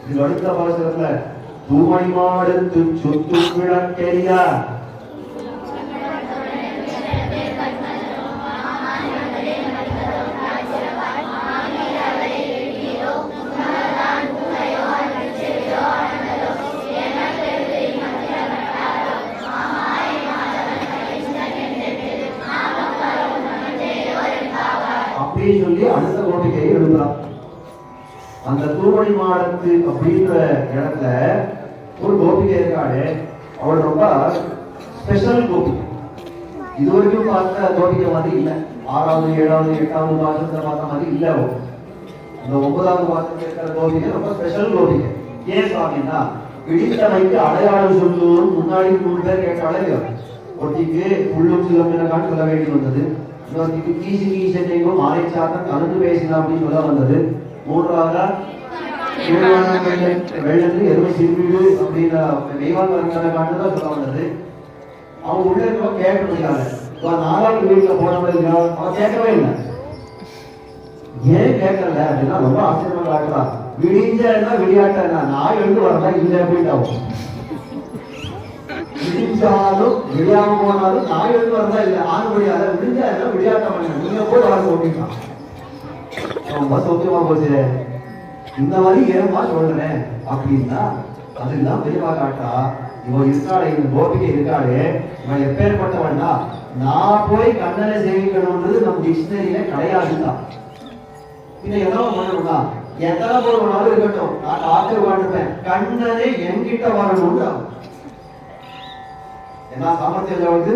இது அடுத்த பாசத்துல தூமணி மாடத்து சொத்து விளக்கெரியா அப்படின்னு சொல்லி அடுத்த கோபிகையை எழுதுறான். அந்த தூமணி மாடத்து அப்படின்ற இடத்துல ஒரு கோபிகை இருக்காடு. அவள் ரொம்ப ஸ்பெஷல் கோபிகை. இது வரைக்கும் பார்த்த கோபிகை மாதிரி இல்லை. 6வது 7வது 8வது பாசத்துல பார்த்த மாதிரி இல்லை. இந்த 9வது பாசத்துல இருக்கிற கோபிகை ரொம்ப ஸ்பெஷல் கோபிகை. ஏன் சுவாமின்னா பிடித்தமைக்கு அடையாளம் சொல்லுவோம். முன்னாடி 3 பேர் கேட்டாலே ஒருத்திக்கு உள்ளும் சிலம்பினக்கான்னு சொல்ல வேண்டி வந்தது. இன்னொருத்திக்கு கீசி கீசனையும் மாலை சாத்தம் கலந்து பேசலாம் அப்படின்னு சொல்ல வந்தது. 3வதா வெள்ளத்து எருமை சிறுவீடு அப்படின்ற தெய்வான் காட்டுதான் சொல்ல வந்தது. அவன் உள்ள இருக்க கேட்க முடியாது. 4வது வீட்டுல போனவங்க அவன் கேட்கவே இல்லை. ஏன் கேட்கல அப்படின்னா ரொம்ப ஆச்சரியமா காட்டுறான். விடிஞ்சா விளையாட்டா நான் எழுந்து வரதா இல்லை அப்படின்ட்டு விடிஞ்சாலும் விளையாம போனாலும் நான் எழுந்து வரதா இல்லை. ஆண் முடியாத விடிஞ்சா விளையாட்டம் பண்ண நீங்க போய் வர ஓட்டிட்டான். ரொம்ப சௌக்கியமா போச்சு. இந்த மாதிரி ஏமா சொல்றேன் அப்படின்னா அதுதான் பெரியவா காட்டா. இவன் இருக்காளே, இந்த கோபிகை இருக்காளே, இவன் எப்பேற்பட்டவன்னா நான் போய் கண்ணனை சேவிக்கணும்ன்றது நம்ம டிக்ஷனரியில கிடையாதுதான். பின்ன என்ன பண்ணணும்னா எத்தனை பேர் வேணாலும் இருக்கட்டும், நான் ஆத்திர வாழ்ப்பேன், கண்ணனை என்கிட்ட வரணும்னு என்ன சாமர்த்தியம் வந்து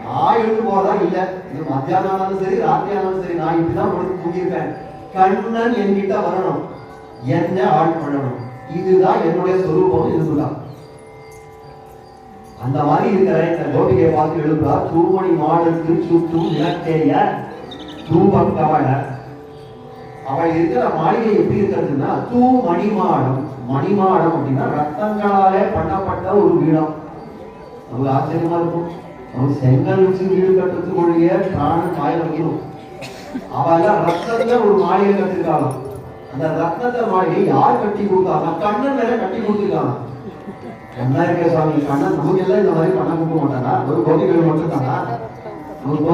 நான் எழுந்து போறதா இல்ல. இது மத்தியானம் ஆனாலும் சரி ராத்திரி ஆனாலும் சரி நான் இப்படிதான் தூங்கியிருப்பேன். கண்ணன் என்கிட்ட வரணும், என்ன ஆள் பண்ணணும், இதுதான் என்னுடைய சொரூபம். இதுதான் அந்த மாதிரி இருக்கிற இந்த கோபிகையை பார்த்து எழுதுறா. தூமணி மாடத்து சுற்றும் நிலத்தேய தூபம் கவள. அவள் இருக்கிற மாளிகை எப்படி இருக்கிறதுன்னா தூமணிமாடம். மணிமாடம் அப்படின்னா ரத்தங்களாலே பண்ணப்பட்ட ஒரு வீடம். நமக்கு ஆச்சரியமா இருக்கும். நமக்கு செங்கல் வச்சு வீடு கட்டுறதுக்குரிய பிராணம் காய வைக்கணும். அவள் ரத்தத்தை ஒரு மாளிகை கட்டிருக்காங்க. அந்த ரத்தத்தை மாளிகை யார் கட்டி கொடுத்தாங்க? கண்ணன் வேற கட்டி கொடுத்துருக்காங்க. என்ன இருக்க சுவாமி, கண்ணன் நமக்கு எல்லாம் இந்த மாதிரி பண்ண கொடுக்க மாட்டானா? ஒரு கோபிகள் மட்டும் தானா? நமக்கு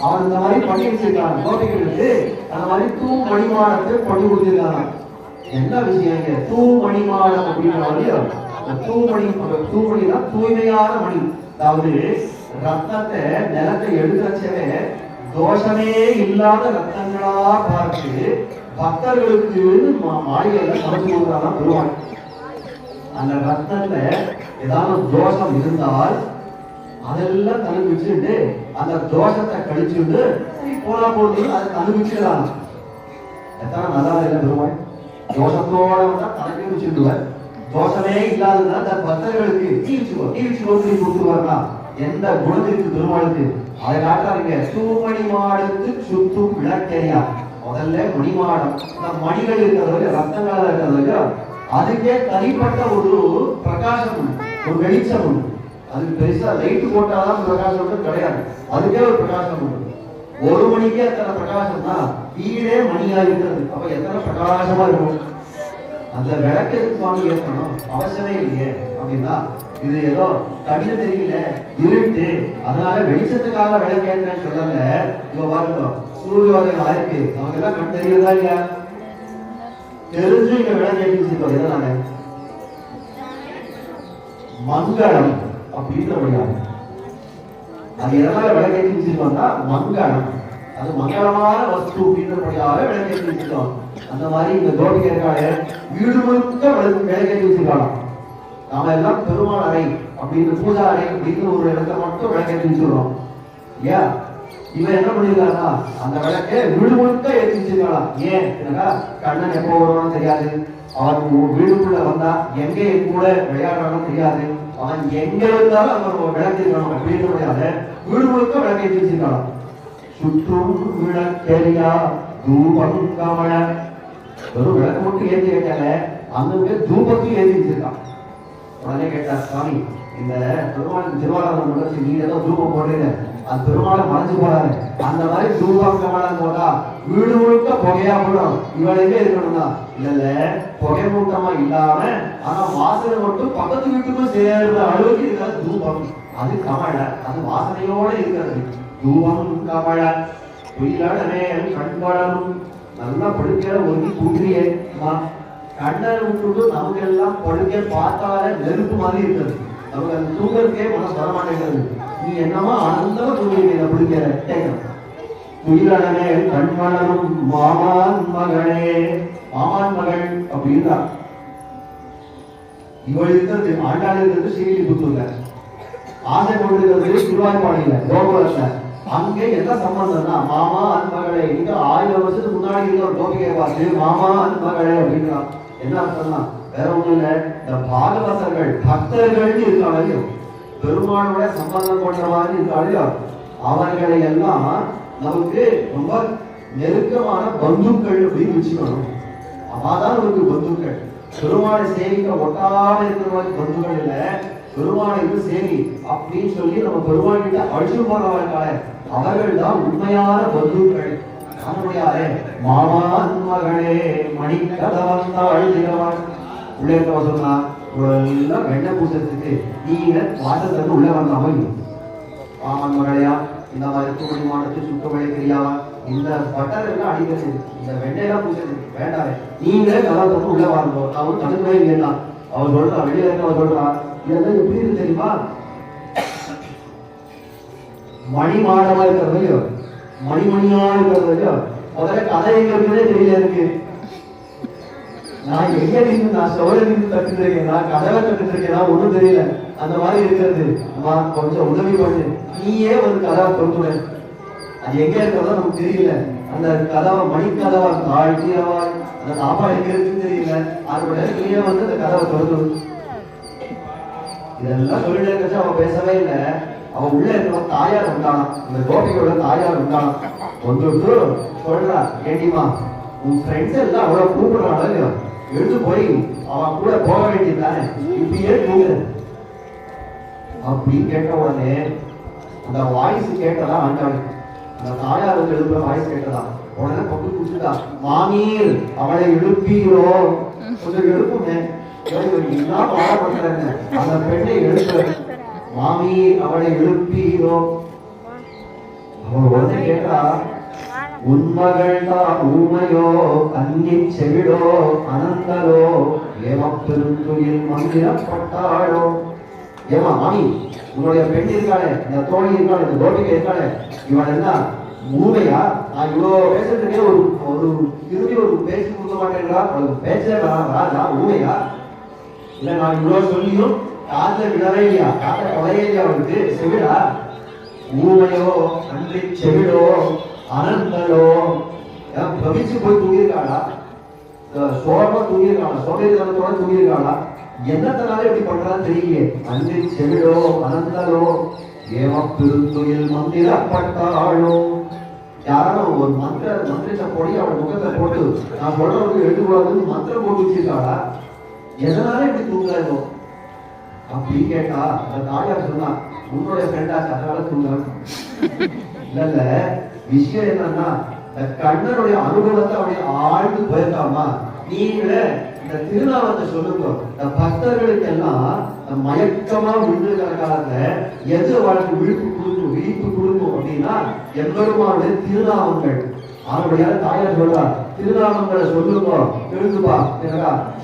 அவன் இந்த மாதிரி பண்ணி வச்சிருக்காங்க. கோபிகளுக்கு அந்த மாதிரி தூமணிமாடத்தை பண்ணி கொடுத்திருக்காங்க. என்ன விஷயம்? தூமணிமாடம் அப்படின்ற தூமணிதான் தூய்மையான மணி. அதாவது ரத்தத்தை நிலத்தை எடுக்கச்சவே தோஷமே இல்லாத ரத்தங்களா பார்த்து பக்தர்களுக்கு மாளிகையில சமைச்சு கொடுக்குறாங்க பெருமாள். அந்த ரத்தத்துல ஏதாவது தோஷம் இருந்தால் அதெல்லாம் தனுப்பிச்சுட்டு அந்த தோஷத்தை கழிச்சுட்டு போனா போது அதை தனுப்பிச்சுக்கிறாங்க. எத்தனை நல்லா இல்லை பெருமாள். தோஷத்தோட தனக்கு வச்சுடுவார். தோஷமே இல்லாததுன்னா தன் பக்தர்களுக்கு தீவிச்சுக்கோ கொடுத்துருவாருன்னா எந்த குணத்திற்கு பெருமாளுக்கு அதை காட்டாருங்க. தூமணி மாடத்து சுத்தும் விளக்கெரியா. முதல்ல மணிமாடம், இந்த மணிகள் இருக்கிறது ரத்தங்களாக இருக்கிறது, அதுக்கே தனிப்பட்ட ஒரு பிரகாசம், ஒரு வெளிச்சம் உண்டு. அதுக்கு பெருசா லைட் போட்டாதான் பிரகாசம் கிடையாது. அதுக்கே ஒரு பிரகாசம் உண்டு. ஒரு மணிக்கே எத்தனை பிரகாசம்னா வீடே மணியா இருக்கிறது. அப்ப எத்தனை பிரகாசமா இருக்கும். அந்த விளக்கு சுவாமி ஏற்கணும் அவசியமே இல்லையே அப்படின்னா இது ஏதோ கண்ணு தெரியல இருட்டு அதனால வெளிச்சத்துக்காக விளக்கு ஏற்றேன்னு சொல்லல. இவ பாருங்க சூரியவாதம் ஆயிருக்கு, அவங்க எல்லாம் கண் தெரியறதா இல்லையா? தெரிஞ்சு இங்க விளக்கு ஏற்றி வச்சிருக்கோம். எதனால? மங்களம் அப்படின்ற வழியாக அது எதனால விளக்கு ஏற்றி வச்சிருக்கோம்னா மங்களம், அது மங்களமான வஸ்து அப்படின்றபடியாக விளக்கேற்றி வச்சிருக்கோம். அந்த மாதிரி இந்த கோபிகை இருக்காளே வீடு முழுக்க விளக்கேற்றி வச்சிருக்காங்க. நாம எல்லாம் பெருமாள் அறை அப்படின்னு பூஜா அறை அப்படின்னு ஒரு இடத்துல மட்டும் விளக்கேற்றி வச்சிருக்கோம். ஏன் இவன் என்ன பண்ணிருக்கானா அந்த விளக்கை வீடு முழுக்க ஏற்றி வச்சிருக்காளா? ஏன் கண்ணன் எப்போ வருவான்னு தெரியாது, அவன் வீடுக்குள்ள வந்தா எங்க கூட விளையாடுறான்னு தெரியாது, அவன் எங்க இருந்தாலும் அங்க விளக்கிருக்கணும் அப்படின்றபடியாக வீடு முழுக்க விளக்கேற்றி வச்சிருக்காளாம். சுற்றும் விளக்கெரியா தூபம் கமல. ஒரு விளக்கு மட்டும் ஏற்றி கேட்டால அங்க தூபத்தையும் ஏற்றி வச்சிருக்கான். உடனே கேட்டா, சாமி இந்த பெருமாளுக்கு திருவாரூர் முன்னாடி நீங்க ஏதோ தூபம் போடுறீங்க, அது பெருமாளை மறைஞ்சு போறாரு. அந்த மாதிரி தூபம் கமலம் போட்டா வீடு முழுக்க புகையா போடும். இவளையே இருக்கணும்னா இல்ல புகை மூட்டமா இல்லாம ஆனா வாசனை மட்டும் பக்கத்து வீட்டுக்கும் சேர்ந்த அளவுக்கு இருக்கிறது தூபம். அது கமல, அது வாசனையோட இருக்கிறது தூபம் கமல. புயலடனே கண்படம் நல்லா படுக்கிற ஒருங்கி கூட்டியே கண்ணன் விட்டுட்டு நமக்கு எல்லாம் படுக்க பார்த்தாலே நெருப்பு மாதிரி இருக்கிறது. நமக்கு அந்த தூங்கறதுக்கே மனசு வர மாட்டேங்கிறது. நீ என்னமா ஆனந்தமா தூங்கிருக்க பிடிக்கிற கேட்கணும். புயலடனே கண்மணனும் மாமான் மகளே, மாமான் மகள் அப்படின்னா இவள் இருக்கிறது ஆண்டாள் இருக்கிறது ஸ்ரீவில்லிபுத்தூர்ல, ஆசை கொண்டிருக்கிறது திருவாய்ப்பாடியில கோகுலத்துல. அங்கே என்ன சம்பந்தம்னா மாமா அன்பகளே. இங்க 1000 வருஷத்துக்கு முன்னாடி இருக்க ஒரு கோபிகையை பார்த்து மாமா அன்பகளே அப்படின்றான். என்ன அர்த்தம்னா வேற ஒண்ணும் இல்ல, இந்த பாகவதர்கள் பக்தர்கள் இருக்காங்க பெருமானோட சம்பந்தம் கொண்ட மாதிரி இருக்காங்க. அவர்களை எல்லாம் நமக்கு ரொம்ப நெருக்கமான பந்துக்கள் அப்படின்னு வச்சுக்கணும். அதான் நமக்கு பந்துக்கள். பெருமானை சேவிக்க ஒட்டாம இருக்கிற மாதிரி பந்துக்கள் இல்ல, பெருமானை சேவி அப்படின்னு சொல்லி நம்ம பெருமான் கிட்ட அழிச்சு போறவர்களால அவர்கள் தான் உண்மையான பந்துக்கள். நம்முடையாரே மாமான் மகளே மணிக்கதவன் அழுகிறவன் உள்ளே சொன்னா எல்லாம் வெண்ணெய் பூசத்துக்கு நீங்க வாசத்துக்கு உள்ள வந்தாமல் மாமன் மகளையா இந்த மாதிரி தூணி மாடத்து சுத்த விளைக்கிறியாவா இந்த பட்டர் எல்லாம் அடிக்கிறது இந்த வெண்ணெயெல்லாம் பூசது வேண்டாம். நீங்களே கதாத்தோடு உள்ள வரணும். அவன் தடுக்கவே வேண்டாம். அவர் சொல்றா வெளியில இருக்க அவர் சொல்றா இதெல்லாம் எப்படி இருக்கு தெரியுமா? மணி மாடமா இருக்கிறதையோ மணிமணியா இருக்கிறதையோ முதல்ல கதை எங்க இருக்குன்னே தெரியல இருக்கு. நான் எங்க இருந்து நான் சோழ இருந்து கட்டுட்டு இருக்கேன், நான் கதவை கட்டுட்டு இருக்கேன், ஒண்ணும் தெரியல. அந்த மாதிரி இருக்கிறது. கொஞ்சம் உதவி பண்ணு, நீயே ஒரு கதவை தொடுத்துட. அது எங்க இருக்கிறதா நமக்கு தெரியல. அந்த கதவை மணிக்கதவா தாழ்த்தியவா அந்த சாப்பாடு எங்க இருக்குன்னு தெரியல. அதோட நீயே வந்து அந்த கதவை தொடுத்து. இதெல்லாம் சொல்லிட்டு இருக்க அவன் பேசவே இல்லை. அவன் உள்ள இருக்கிற தாயார் உண்டானா, இந்த கோபிகளோட தாயார் உண்டானா வந்துட்டு சொல்றா, ஏண்டிமா உன் ஃப்ரெண்ட்ஸ் எல்லாம் அவ்வளவு கூப்பிடுறாள் இல்லையோ, எழுந்து போய் அவன் கூட போக வேண்டியதுதானே, இப்படியே தூங்குற அப்படின்னு கேட்ட உடனே அந்த வாய்ஸ் கேட்டதா ஆண்டாள். அந்த தாயார் வந்து எழுப்புற வாய்ஸ் கேட்டதா உடனே பட்டு குடிச்சுட்டா. மாமீர் அவளை எழுப்பீரோ, கொஞ்சம் எழுப்புமே என்ன பாடப்படுறாங்க. அந்த பெண்ணை எழுப்புற மாமி அவளை எழுப்பீரோ. அவள் உடனே கேட்டா உன்மகள்தா ஊமையோ கன்னி செவிடோ அனந்தலோ ஏமப்பெருந்துயில் மந்திரப்பட்டாளோ. ஏமா மாமி உன்னுடைய பெண் இருக்காளே, இந்த தோழி இருக்காளே, இந்த கோபிகை இருக்காளே, இவன் என்ன ஊமையா? நான் இவ்வளவு பேசிட்டு இருக்கேன், ஒரு திரும்பி ஒரு பேசி கொடுக்க மாட்டேங்கிறா, பேச்சே வரா, ஊமையா? இல்ல நான் இவ்வளவு சொல்லியும் காத்த விடவே இல்லையா, காத்த கொலையே இல்லையா? அவளுக்கு செவிடா? ஊமையோ அன்றி செவிடோ அனந்தலோ பிரமிச்சு போய் தூங்கியிருக்காளா? சோழமா தூங்கியிருக்காளா? சோழத்தோட தூங்கியிருக்காளா? என்னத்தனால இப்படி பண்றான்னு தெரியலையே. அன்றி செவிடோ அனந்தலோ ஏமப்பெருந்துயில் மந்திரப்பட்டாளோ. யாரும் ஒரு மந்திரத்தை போடி அவள் முகத்தை போட்டு நான் சொல்றவங்களுக்கு எழுதுக்கூடாதுன்னு மந்திரம் போட்டு வச்சிருக்காளா? எதனால இப்படி தூங்குறாரோ அப்படின்னு கேட்டா அந்த தாயார் சொன்னா, உன்னுடைய ஃப்ரெண்டா அதனால தூங்குறாங்க. இல்ல விஷயம் என்னன்னா இந்த கண்ணனுடைய அனுபவத்தை அப்படியே ஆழ்ந்து போயிருக்காமா. நீங்களே இந்த திருநாமத்தை சொல்லுங்க. இந்த பக்தர்களுக்கு எல்லாம் மயக்கமா விழுந்துக்கிற காலத்துல எது வாழ்க்கை விழிப்பு கொடுக்கும் அப்படின்னா எம்பெருமானுடைய திருநாமங்கள். அவருடைய தாயார் சொல்றா, திருநாமங்களை சொல்லுங்க எழுதுப்பா.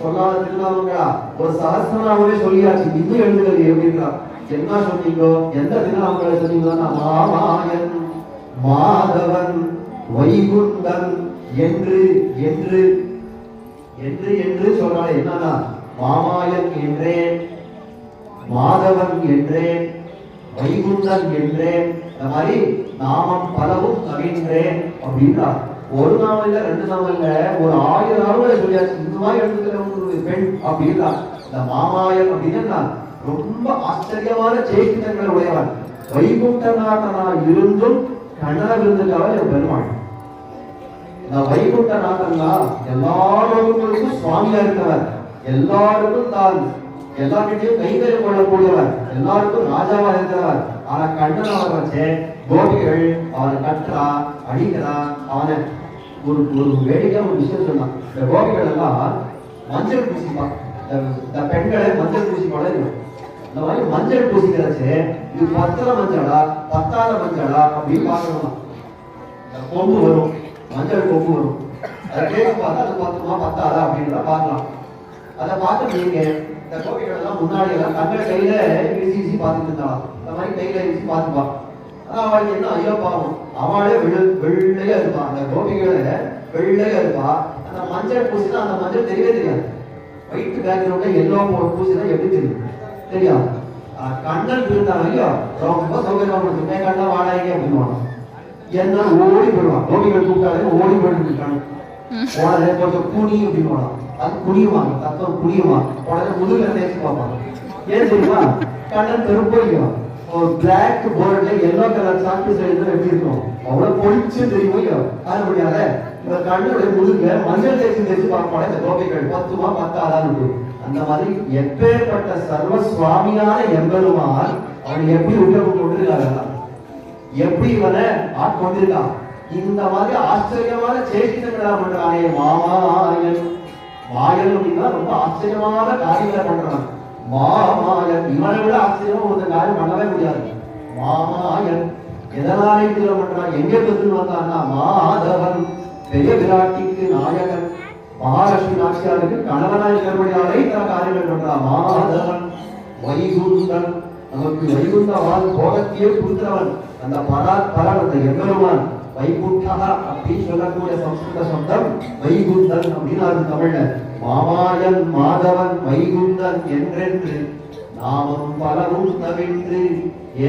சொல்லாத திருநாமங்களா ஒரு சகஸ்ரநாமமே சொல்லியாச்சு, இன்னும் எழுதுறது அப்படின்றா. என்ன சொன்னீங்க? எந்த திருநாமங்களை சொன்னீங்கன்னா மாமாயன் மாதவன் வைகுந்தன் என்று என்று என்று என்று சொல்றாள். என்னன்னா மாமாயன் என்றேன், மாதவன் என்றேன், வைகுந்தன் என்றேன், இந்த மாதிரி நாமம் பலவும் தவின்றேன் அப்படின்னா ஒரு நாமம் இல்ல, 2 நாமம் இல்ல, ஒரு 1000 நாமங்களை சொல்லியாச்சு. இந்த மாதிரி எடுத்துக்கிற ஒரு பெண் அப்படின்னா இந்த மாமாயன் அப்படின்னா ரொம்ப ஆச்சரியமான சேக்கிதங்களை உடையவன். வைகுண்டநாதனா இருந்தும் கண்ணன விருந்துக்காக பெருமாள். இந்த வைகுண்டநாதன்னா எல்லாருக்கும் சுவாமியா இருக்கவர், எல்லாருக்கும் தான் எல்லார்கிட்டையும் கைகறி கொள்ளக்கூடியவர், எல்லாருக்கும் ராஜாவா இருக்கிறவர். ஆனா கண்ணன் அவரை வச்சு கோபிகள் அவனை கட்டுறா அடிக்கிறா. அவனை ஒரு ஒரு வேடிக்கையான ஒரு விஷயம் சொன்னான். இந்த கோபிகள் எல்லாம் மஞ்சள் பூசிப்பான். இந்த பெண்களை மஞ்சள் பூசி போல இருக்கும். இந்த மாதிரி மஞ்சள் பூசிக்கிறச்சு இது பத்திர மஞ்சளா பத்தாத மஞ்சளா அப்படின்னு பார்க்கணுமா. கொம்பு வரும், மஞ்சள் கொம்பு வரும். அதை கேட்டு பார்த்தா அது பத்துமா பத்தாதா அப்படின்றத பார்க்கலாம். அதை பார்த்து நீங்க இந்த கோபிகள் எல்லாம் முன்னாடி எல்லாம் தங்களை கையில இடிச்சு இடிச்சு பார்த்துட்டு இருந்தாலும் இந்த மாதிரி கையில இடிச்சு பார்த்துப்பான். ஆனா அவளுக்கு என்ன ஐயோ பாவம், அவளே வெள்ளையா இருப்பான். அந்த கோபிகளை வெள்ளையா இருப்பா. அந்த மஞ்சள் பூசினா அந்த மஞ்சள் தெரியவே தெரியாது. ஒயிட் பேக்ரவுண்ட எல்லோ பூசினா எப்படி தெரியும்? தெரியாது. கண்ணன் இருந்தாங்க ஐயோ ரொம்ப சௌகரியமா கொடுத்துருக்கேன் கண்ணா வாடகை அப்படின்னு என்ன ஓடி போயிடுவான். கோபிகள் கூப்பிட்டாலே ஓடி போயிட்டு இருக்காங்க. உடனே கொஞ்சம் குனி அப்படின்னு அது குனியுவாங்க, தத்துவம் குனியுமா. உடனே முதுகுல தேய்ச்சி பார்ப்பாங்க. ஏன் தெரியுமா? கண்ணன் பெருப்பொழியும் ஒரு பிளாக் போர்டுல எல்லோ கலர் சாப்பிட்டு எழுதுறது எப்படி இருக்கும்? அவ்வளவு பொழிச்சு தெரியுமோ. அது முடியாத இந்த கண்ணுடைய முதுக மஞ்சள் தேய்ச்சி பார்ப்பாங்க. இந்த கோபிகள் பத்துமா பத்தாதான்னு. அந்த மாதிரி எப்பேற்பட்ட சர்வ சுவாமியான எம்பெருமான் அவன் எப்படி உள்ள கொண்டிருக்காங்க, எப்படி இவனை ஆட்கொண்டிருக்கான். இந்த மாதிரி ஆச்சரியமான சேஷிதங்களா பண்றானே மாமாயன். மாயன் அப்படின்னா ரொம்ப ஆச்சரியமான காரியங்களை பண்றான். மாமாயன் இவனை விட ஆச்சரியமா ஒரு காரியம் பண்ணவே முடியாது. மாமாயன் எதனால இதுல பண்றான்? எங்க பெற்று வந்தான்னா மாதவன் பெரிய விராட்டிக்கு நாயகன் மகாலட்சுமி நாச்சியாருக்கு கணவனாய் கருமையாலே இத்தனை காரியங்கள் பண்றான். மாதவன் வைகுந்தன் நமக்கு வைகுந்தவான் போகத்தையே கொடுக்கிறவன். அந்த பராத்பரன் அந்த எம்பெருமான் வைகுண்டா அப்படின்னு சொல்லக்கூடிய சம்ஸ்கிருத சப்தம் வைகுந்தன் அப்படின்னு அது தமிழ்ல. மாமாயன் மாதவன் வைகுந்தன் என்றென்று நாமம் பலவும் தவிர்த்து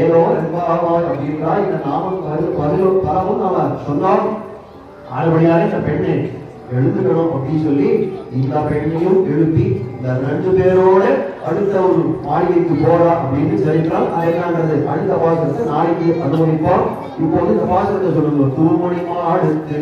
ஏதோ என்பாவாய் அப்படின்றா. இந்த நாமம் பலவும் அவன் சொன்னால் ஆறுபடியாலே இந்த பெண்ணை எழுந்துக்கணும் அப்படின்னு சொல்லி இந்த பெண்ணையும் எழுப்பி இந்த 2 பேரோட அடுத்த ஒரு மாளிகைக்கு போறா அப்படின்னு சொல்லிட்டால் அது என்னன்றது அடுத்த பாசத்தை நாளைக்கு அனுபவிப்போம். இப்போது இந்த பாசத்தை சொல்லுங்க. தூமணி மாடுத்து